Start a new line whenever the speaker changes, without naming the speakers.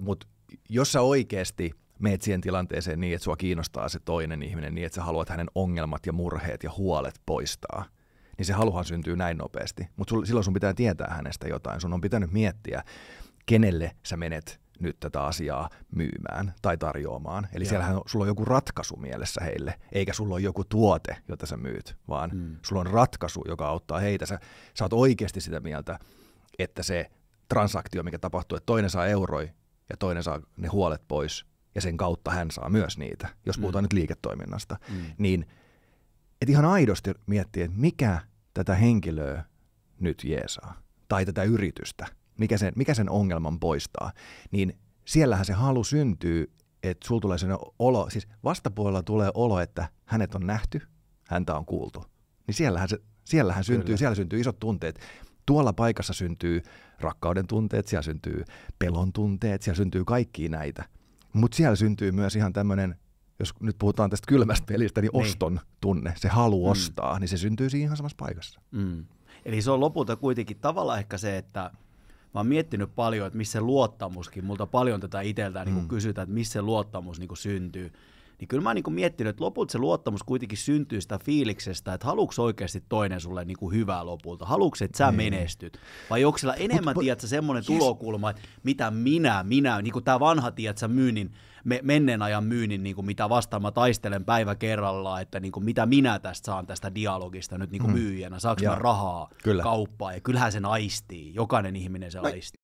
Mutta jos sä oikeasti meet siihen tilanteeseen niin, että sua kiinnostaa se toinen ihminen, niin että sä haluat hänen ongelmat ja murheet ja huolet poistaa, niin se haluhan syntyy näin nopeasti. Mutta silloin sun pitää tietää hänestä jotain. Sun on pitänyt miettiä, kenelle sä menet nyt tätä asiaa myymään tai tarjoamaan. Eli siellähän sulla on joku ratkaisu mielessä heille, eikä sulla ole joku tuote, jota sä myyt, vaan sulla on ratkaisu, joka auttaa heitä. Sä oot oikeasti sitä mieltä, että se transaktio, mikä tapahtuu, että toinen saa euroja ja toinen saa ne huolet pois, ja sen kautta hän saa myös niitä, jos puhutaan nyt liiketoiminnasta, niin et ihan aidosti miettiä, että mikä tätä henkilöä nyt jeesaa, tai tätä yritystä, mikä sen ongelman poistaa, niin siellähän se halu syntyy, että sulla tulee sellainen olo, siis vastapuolella tulee olo, että hänet on nähty, häntä on kuultu, niin siellähän syntyy, siellä syntyy isot tunteet. Tuolla paikassa syntyy rakkauden tunteet, siellä syntyy pelon tunteet, siellä syntyy kaikkia näitä. Mutta siellä syntyy myös ihan tämmöinen, jos nyt puhutaan tästä kylmästä pelistä, niin oston tunne, se halu ostaa, niin se syntyy siinä ihan samassa paikassa.
Eli se on lopulta kuitenkin tavallaan ehkä se, että mä oon miettinyt paljon, että missä se luottamuskin, multa paljon tätä itseltään niin kysytään, että missä se luottamus niin syntyy. Niin kyllä mä oon niin miettinyt, että lopulta se luottamus kuitenkin syntyy sitä fiiliksestä, että haluuks oikeasti toinen sulle niin hyvää lopulta? Haluuks, että sä menestyt? Vai onko siellä enemmän, tiedätkö, semmoinen tulokulma, että mitä minä, niin kuin tämä vanha, tiedätkö, myynnin, menneen ajan myynnin, niin kuin mitä vastaan mä taistelen päivä kerrallaan, että niin kuin mitä minä tästä saan tästä dialogista nyt niin kuin myyjänä, saanko mä rahaa kauppaa, ja kyllähän sen aistii, jokainen ihminen se aistii.